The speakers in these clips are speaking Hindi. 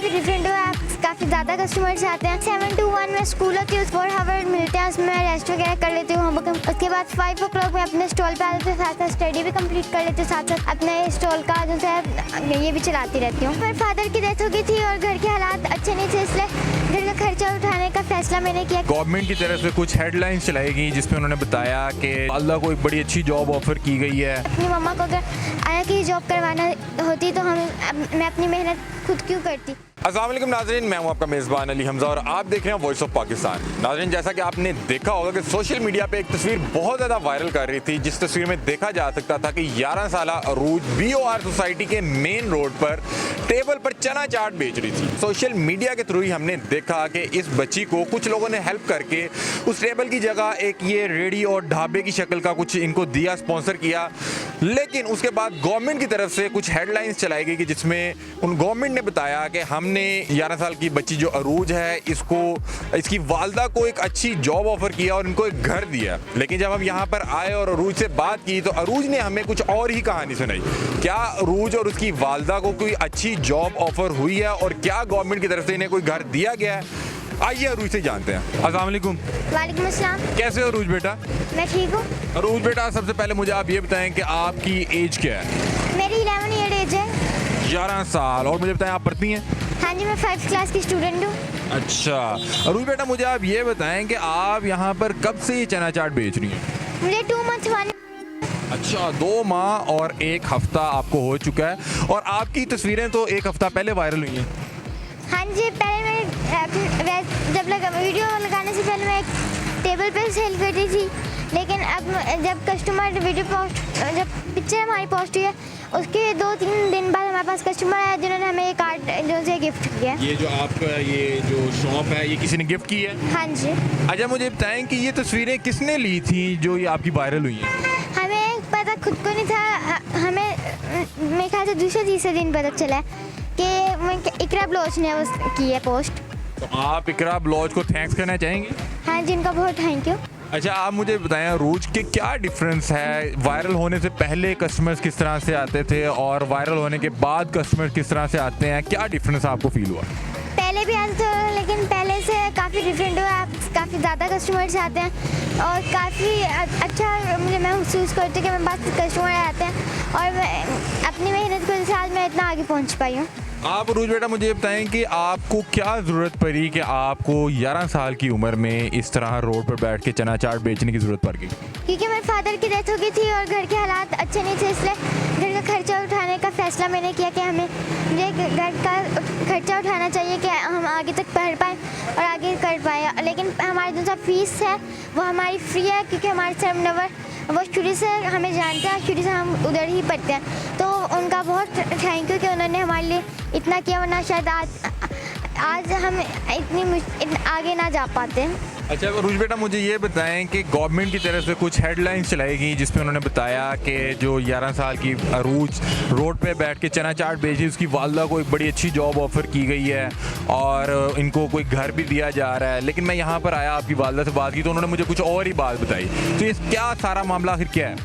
काफ़ी डिफरेंट हुआ है, काफ़ी ज़्यादा कस्टमर्स आते हैं। 7 to 1 में स्कूल होती है, 4 आवर मिलते हैं, उसमें रेस्ट वगैरह कर लेती हूँ। उसके बाद 5 o'clock में अपने स्टॉल पे आते थे, साथ साथ स्टडी भी कंप्लीट कर लेती हूँ, साथ साथ अपने स्टॉल का जो है ये भी चलाती रहती हूँ। मेरे फादर की डेथ हो गई थी और घर के हालात अच्छे नहीं थे, इसलिए घर का खर्चा उठाने का फैसला मैंने किया। गवर्नमेंट की तरफ से कुछ हेडलाइंस चलाई गई जिसमें उन्होंने बताया कि अल्लाह को एक बड़ी अच्छी जॉब ऑफर की गई है। अपनी मम्मा को अगर आया कि जॉब करवाना होती तो मैं अपनी मेहनत खुद क्यों करती। अस्सलाम वालेकुम नाज़रीन, मैं हूं आपका मेज़बान अली हमज़ा और आप देख रहे हैं वॉइस ऑफ पाकिस्तान। नाज़रीन, जैसा कि आपने देखा होगा कि सोशल मीडिया पे एक तस्वीर बहुत ज़्यादा वायरल कर रही थी, जिस तस्वीर में देखा जा सकता था कि 11 साला अरूज BOR सोसाइटी के मेन रोड पर टेबल पर चना चाट बेच रही थी। सोशल मीडिया के थ्रू ही हमने देखा कि इस बच्ची को कुछ लोगों ने हेल्प करके उस टेबल की जगह एक ये रेडी और ढाबे की शक्ल का कुछ इनको दिया, स्पॉन्सर किया। लेकिन उसके बाद गवर्नमेंट की तरफ से कुछ हेडलाइंस चलाई गई कि जिसमें उन गवर्नमेंट ने बताया कि हमने 11 साल की बच्ची जो अरूज है इसकी वालदा को एक अच्छी जॉब ऑफर किया और इनको एक घर दिया। लेकिन जब हम यहाँ पर आए और अरूज से बात की तो अरूज ने हमें कुछ और ही कहानी सुनाई। क्या अरूज और उसकी वालदा को कोई अच्छी जॉब ऑफर हुई है और क्या गवर्नमेंट की तरफ से इन्हें कोई घर दिया गया है? आइए अरूज से जानते हैं। अस्सलाम वालेकुम। वालेकुम अस्सलाम। कैसे हो अरूज बेटा? मैं ठीक हूँ। अरूज बेटा, सबसे पहले मुझे आप ये बताएं कि आपकी एज क्या है? मेरी 11 ईयर एज है। 11 साल। और मुझे बताएं आप पढ़ती हैं? हाँ जी, मैं 5th क्लास की स्टूडेंट हूँ। अच्छा अरूज बेटा, मुझे आप ये बताएं कि आप यहाँ पर कब से ये चना चाट बेच रही हैं? मुझे 2 months वाले। अच्छा, 2 माह और 1 हफ्ता आपको हो चुका है और आपकी तस्वीरें तो 1 हफ्ता पहले वायरल हुई हैं। हाँ जी, पहले मैं जब वीडियो लगाने से पहले मैं एक टेबल पे सेल करती थी, लेकिन अब जब कस्टमर जब पिक्चर हमारी पोस्ट हुई है उसके 2-3 दिन बाद हमारे पास कस्टमर आया जिन्होंने हमें ये कार्ड जो से गिफ्ट किया। ये जो आपका ये जो शॉप है ये किसी ने गिफ्ट की है? हाँ जी। अच्छा, मुझे बताएं कि ये तस्वीरें किसने ली थी जो ये आपकी वायरल हुई हैं? हमें पता खुद को नहीं था, हमें मेरे ख्याल से दूसरे-तीसरे दिन पता चला कि इकरा ब्लॉच ने की है पोस्ट। तो आप इकरा ब्लॉच को थैंक्स करना चाहेंगे? हाँ जी, उनका बहुत थैंक यू। अच्छा, आप मुझे बताएं अरूज के क्या डिफरेंस है, वायरल होने से पहले कस्टमर्स किस तरह से आते थे और वायरल होने के बाद कस्टमर्स किस तरह से आते हैं, क्या डिफरेंस आपको फील हुआ? पहले भी आते थे लेकिन पहले से काफ़ी डिफरेंट हुआ है, काफ़ी ज़्यादा कस्टमर्स आते हैं और काफ़ी अच्छा मुझे महसूस करती हूँ कि मेरे पास कस्टमर आते हैं और मैं अपनी मेहनत के साथ मैं इतना आगे पहुँच पाई हूँ। आप अरूज बेटा मुझे बताएं कि आपको क्या ज़रूरत पड़ी कि आपको 11 साल की उम्र में इस तरह रोड पर बैठ के चना चाट बेचने की ज़रूरत पड़ गई? क्योंकि मेरे फादर की डेथ हो गई थी और घर के हालात अच्छे नहीं थे, इसलिए घर का खर्चा उठाने का फैसला मैंने किया कि मुझे घर का खर्चा उठाना चाहिए कि हम आगे तक पढ़ पाएँ और आगे कर पाएँ। लेकिन हमारी जो सा फीस है वो हमारी फ्री है, क्योंकि हमारे सर मुनव्वर वो शुरू से हमें जानते हैं, शुरू से हम उधर ही पढ़ते हैं, तो उनका बहुत थैंक यू कि उन्होंने हमारे लिए इतना किया, वरना शायद आज हम इतनी आगे ना जा पाते। अच्छा अरूज बेटा, मुझे ये बताएं कि गवर्नमेंट की तरफ से कुछ हेडलाइंस चलाई गई जिसमें उन्होंने बताया कि जो 11 साल की अरूज रोड पे बैठ के चना चाट बेची उसकी वालदा को एक बड़ी अच्छी जॉब ऑफर की गई है और इनको कोई घर भी दिया जा रहा है। लेकिन मैं यहाँ पर आया, आपकी वालदा से बात की तो उन्होंने मुझे कुछ और ही बात बताई। तो ये क्या सारा मामला आखिर क्या है?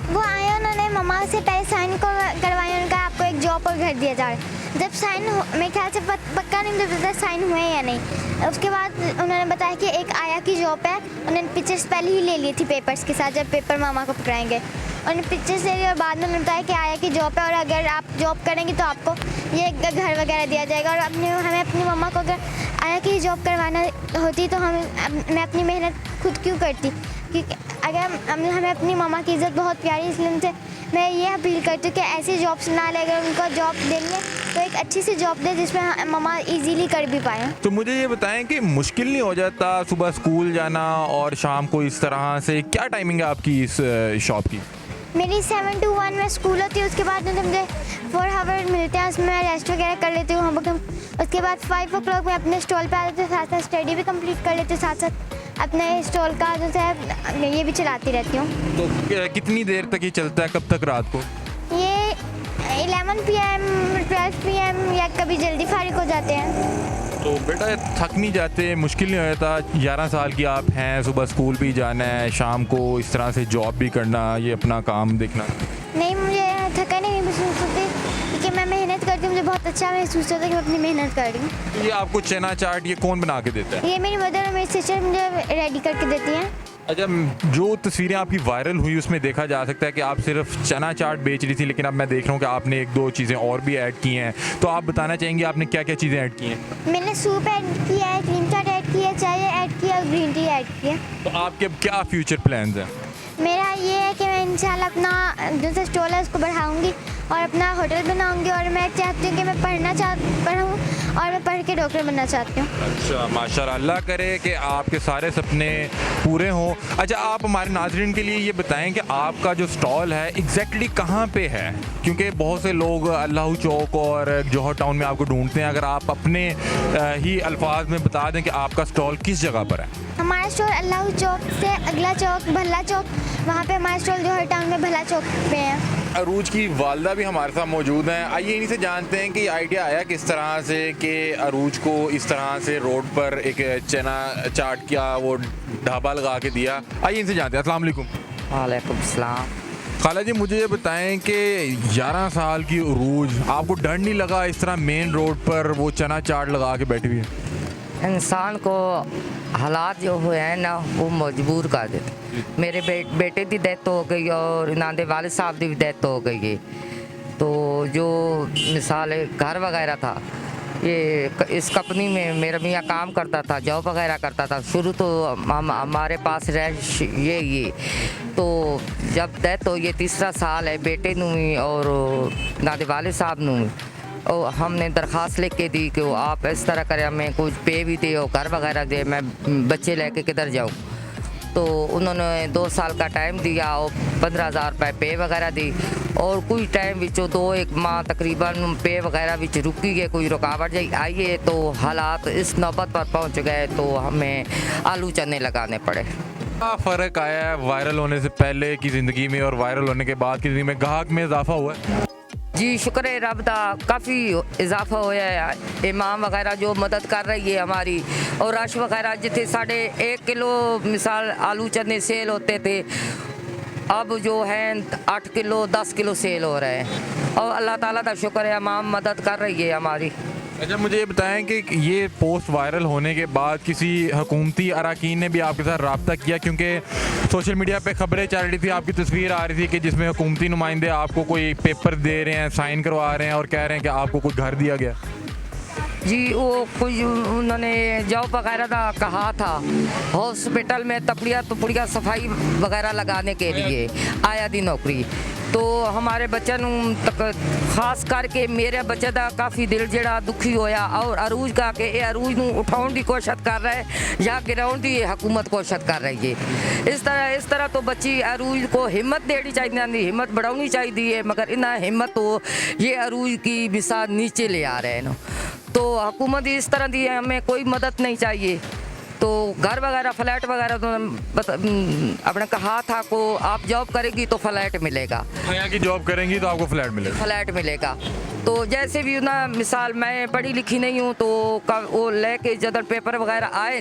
वो आए, उन्होंने मम्मा से पहले साइन करवाया, उनका आपको एक जॉब और घर दिया जा रहा है। जब साइन मेरे ख्याल से पक्का नहीं मुझे साइन हुए या नहीं, उसके बाद उन्होंने बताया कि एक आया की जॉब है, उन्होंने पिक्चर्स पहले ही ले ली थी पेपर्स के साथ, जब पेपर मामा को पकड़ाएंगे उन्होंने पिक्चर्स ले ली और बाद में उन्होंने बताया कि आया की जॉब है और अगर आप जॉब करेंगे तो आपको ये घर वगैरह दिया जाएगा। और हमें अपनी मम्मा को अगर आया की जॉब करवाना होती तो मैं अपनी मेहनत खुद क्यों करती, क्योंकि अगर हमें अपनी मम्मा की इज़्ज़त बहुत प्यारी, इसलिए उनसे मैं ये अपील करती हूँ कि ऐसी जॉब्स ना ले, अगर उनको जॉब देंगे तो एक अच्छी सी जॉब दे जिसमें मम्मा इजीली कर भी पाएँ। तो मुझे ये बताएं कि मुश्किल नहीं हो जाता सुबह स्कूल जाना और शाम को इस तरह से? क्या टाइमिंग है आपकी इस शॉप की? मेरी 7 to 1 में स्कूल होती है, उसके बाद मुझे 4 आवर मिलते हैं, उसमें रेस्ट वगैरह कर लेती हूँ। उसके बाद 5 o'clock में अपने स्टॉल पे आते थे, साथ साथ स्टडी भी कंप्लीट कर लेती हूँ, साथ साथ अपने स्टॉल का जो है ये भी चलाती रहती हूँ। तो कितनी देर तक ये चलता है, कब तक रात को? ये 11 PM 12 PM या कभी जल्दी फारिग हो जाते हैं। तो बेटा थक नहीं जाते, मुश्किल नहीं हो जाता? 11 साल की आप हैं, सुबह स्कूल भी जाना है, शाम को इस तरह से जॉब भी करना, ये अपना काम देखना? नहीं, मुझे थका नहीं महसूस होती क्योंकि मैं मेहनत करती हूँ, मुझे बहुत अच्छा महसूस होता है कि मैं अपनी मेहनत कर रही हूँ। ये आपको चना चाट ये कौन बना के देता है? ये मेरी मदर और मेरी सिस्टर मुझे रेडी करके देती हैं। अच्छा, जो तस्वीरें आपकी वायरल हुई उसमें देखा जा सकता है कि आप सिर्फ चना चाट बेच रही थी, लेकिन अब मैं देख रहा हूँ कि आपने एक दो चीज़ें और भी ऐड की हैं। तो आप बताना चाहेंगे आपने क्या क्या चीज़ें ऐड की हैं? मैंने सूप ऐड किया है, क्रीम चाट ऐड की है, चाय ऐड किया और ग्रीन टी ऐड किया। तो आपके अब क्या फ्यूचर प्लान्स हैं? मेरा ये है कि मैं इंशाल्लाह अपना जो सा स्टॉल है उसको बढ़ाऊंगी और अपना होटल बनाऊंगी, और मैं चाहती हूँ कि मैं पढ़ूँ और मैं पढ़ के डॉक्टर बनना चाहती हूँ। अच्छा, माशाल्लाह, अल्लाह करे कि आपके सारे सपने पूरे हों। अच्छा, आप हमारे नाज़रीन के लिए ये बताएं कि आपका जो स्टॉल है एग्जैक्टली कहाँ पे है, क्योंकि बहुत से लोग अल्लाह चौक और जौहर टाउन में आपको ढूंढते हैं। अगर आप अपने ही अल्फाज में बता दें कि आपका स्टॉल किस जगह पर है? हमारा स्टॉल अल्लाह चौक से अगला चौक भल्ला चौक, वहाँ पे हमारा स्टॉल जौहर टाउन में भल्ला चौक पे है। अरूज की वालदा भी हमारे साथ मौजूद हैं। आइए इन्हीं से जानते हैं कि आइडिया आया किस तरह से कि अरूज को इस तरह से रोड पर एक चना चाट का वो ढाबा लगा के दिया। आइए इनसे जानते हैं। अस्सलाम वालेकुम। वालेकुम सलाम। खाला जी, मुझे ये बताएं कि 11 साल की अरूज, आपको डर नहीं लगा इस तरह मेन रोड पर वो चना चाट लगा के बैठी हुई है? इंसान को हालात जो हुए हैं ना वो मजबूर कर देते। मेरे बेटे की डेथ हो गई और इनादे वाले साहब की भी डेथ हो गई है। तो जो मिसाल घर वगैरह था, ये इस कंपनी में मेरा मियाँ काम करता था, जॉब वगैरह करता था। शुरू तो हमारे पास रह ये तो जब डेथ हो, ये तीसरा साल है बेटे नू और नादे वाले साहब नू। और हमने दरख्वास्त लिख के दी कि वो आप इस तरह करें, हमें कुछ पे भी दे और घर वगैरह दे, मैं बच्चे लेके किधर जाऊँ। तो उन्होंने 2 साल का टाइम दिया और 15,000 रुपये पे वगैरह दी। और कुछ टाइम विचों 2-1 माह तकरीबन पे वगैरह विच रुकी गए, कोई रुकावट आई है तो हालात इस नौबत पर पहुंच गए तो हमें आलू चने लगाने पड़े। क्या फ़र्क आया है वायरल होने से पहले की ज़िंदगी में और वायरल होने के बाद की ज़िंदगी में? ग्राहक में इजाफा हुआ है? जी शुक्र है रब दा, काफ़ी इजाफा होया है। इमाम वगैरह जो मदद कर रही है हमारी, और रश वगैरह जितने 1.5 किलो मिसाल आलू चने सेल होते थे, अब जो है 8 किलो 10 किलो सेल हो रहे हैं। और अल्लाह ताला का शुक्र है, इमाम मदद कर रही है हमारी। अच्छा, मुझे ये बताएं कि ये पोस्ट वायरल होने के बाद किसी हुकूमती अराकीन ने भी आपके साथ रब्ता किया? क्योंकि सोशल मीडिया पे खबरें चल रही थी, आपकी तस्वीर आ रही थी कि जिसमें हुकूमती नुमाइंदे आपको कोई पेपर दे रहे हैं, साइन करवा रहे हैं और कह रहे हैं कि आपको कोई घर दिया गया। जी वो कुछ उन्होंने जॉब वगैरह का कहा था, हॉस्पिटल में टुकड़िया सफाई वगैरह लगाने के लिए आया दी नौकरी। तो हमारे बच्चों तक खास करके मेरे बच्चे का काफ़ी दिल जड़ा दुखी होया, और अरूज का कि अरूज नू उठाने की कोशिश कर रहा है या गिराने की हुकूमत कोशिश कर रही है। इस तरह तो बच्ची अरूज को हिम्मत देनी चाहिए, हिम्मत बढ़ानी चाहिए, मगर इन्हें हिम्मत तो ये अरूज की मिसाल नीचे ले आ रहे हैं। तो हुकूमत इस तरह की हमें कोई मदद नहीं चाहिए। तो घर वगैरह फ्लैट वगैरह तो अपने कहा था को आप जॉब करेगी तो फ्लैट मिलेगा, यहाँ की जॉब करेंगी तो आपको फ्लैट मिलेगा। तो जैसे भी ना मिसाल मैं पढ़ी लिखी नहीं हूँ, तो वो लेके जब पेपर वगैरह आए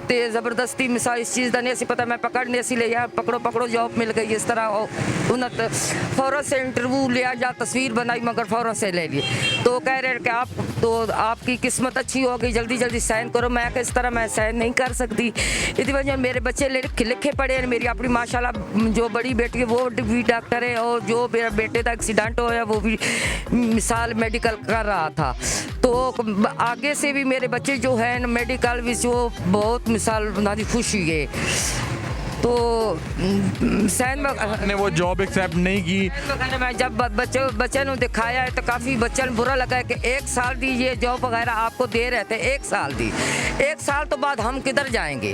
तो ज़बरदस्ती मिसाल इस चीज़ का नहीं पता, मैं पकड़ने से ले यार पकड़ो जॉब मिल गई इस तरह। उन्हें फ़ौरन से इंटरव्यू लिया या तस्वीर बनाई, मगर फ़ौरन से ले लिए। तो कह रहे कि आप तो आपकी किस्मत अच्छी हो गई, जल्दी साइन करो। मैं इस तरह मैं साइन नहीं कर सकती। इसी वजह मेरे बच्चे लिखे पड़े हैं। मेरी अपनी माशाल्लाह जो बड़ी बेटी है वो भी डॉक्टर है, और जो मेरा बेटे का एक्सीडेंट होया वो भी मिसाल मेडिकल कर रहा था। तो आगे से भी मेरे बच्चे जो हैं मेडिकल भी जो बहुत मिसाल उन्होंने खुशी है। तो सैन ने वो जॉब एक्सेप्ट नहीं की। मैं जब बच्चे ने दिखाया है तो काफ़ी बच्चे ने बुरा लगा है कि 1 साल दी ये जॉब वगैरह आपको दे रहे थे, 1 साल दी, 1 साल तो बाद हम किधर जाएंगे?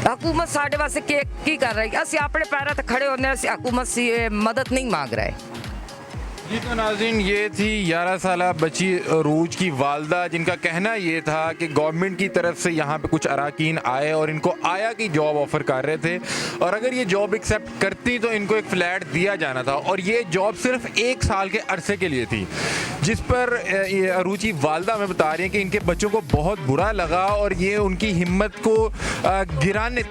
हुकूमत साढ़े वास्ते की कर रही है? असं अपने पैरों पर खड़े होने से हुकूमत से मदद नहीं मांग रहे। जी तो नाज़रीन, ये थी 11 साला बच्ची अरूज की वालदा, जिनका कहना ये था कि गवर्नमेंट की तरफ से यहाँ पे कुछ अराकीन आए और इनको आया की जॉब ऑफ़र कर रहे थे, और अगर ये जॉब एक्सेप्ट करती तो इनको एक फ़्लैट दिया जाना था, और ये जॉब सिर्फ 1 साल के अरसे के लिए थी। जिस पर अरूज की वालदा में बता रही हैं कि इनके बच्चों को बहुत बुरा लगा, और ये उनकी हिम्मत को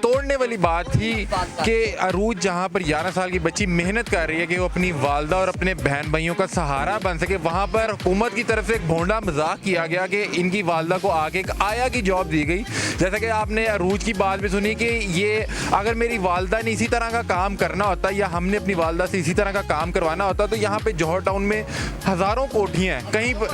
तोड़ने वाली बात थी कि अरूज जहाँ पर 11 साल की बच्ची मेहनत कर रही है कि वो अपनी वालदा और अपने बहन भाइयों कहानियों का सहारा बन सके, वहाँ पर हुकूमत की तरफ से एक भोंडा मजाक किया गया कि इनकी वालदा को आगे एक आया की जॉब दी गई। जैसा कि आपने अरूज की बात भी सुनी कि ये अगर मेरी वालदा ने इसी तरह का काम करना होता या हमने अपनी वालदा से इसी तरह का काम करवाना होता तो यहाँ पे जौहर टाउन में हज़ारों कोठियाँ हैं, कहीं पर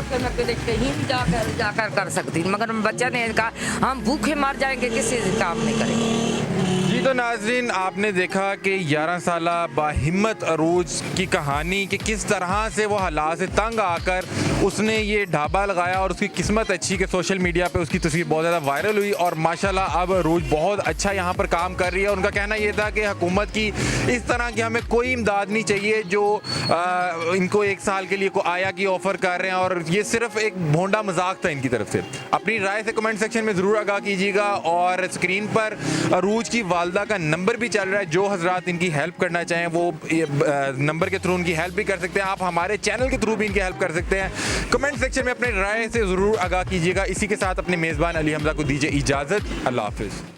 कहीं भी जाकर कर सकती, मगर बच्चा ने कहा हम भूखे मर जाएंगे, किसी काम नहीं करेंगे। जी तो नाजरीन, आपने देखा कि 11 साला बाहिम्मत अरूज की कहानी कि किस तरह से वो हालात से तंग आकर उसने ये ढाबा लगाया और उसकी किस्मत अच्छी कि सोशल मीडिया पे उसकी तस्वीर बहुत ज़्यादा वायरल हुई और माशाल्लाह अब अरूज बहुत अच्छा यहाँ पर काम कर रही है। उनका कहना ये था कि हुकूमत की इस तरह की हमें कोई इमदाद नहीं चाहिए जो इनको 1 साल के लिए को आया की ऑफ़र कर रहे हैं और ये सिर्फ एक भोंडा मजाक था इनकी तरफ से। अपनी राय से कमेंट सेक्शन में ज़रूर आगाह कीजिएगा और स्क्रीन पर अरूज की वालदा का नंबर भी चल रहा है, जो हजरात इनकी हेल्प करना चाहें वो नंबर के थ्रू उनकी हेल्प भी कर सकते हैं। आप हमारे चैनल के थ्रू भी इनकी हेल्प कर सकते हैं। कमेंट सेक्शन में अपनी राय से ज़रूर आगाह कीजिएगा। इसी के साथ अपने मेज़बान अली हमज़ा को दीजिए इजाज़त। अल्लाह हाफ़िज़।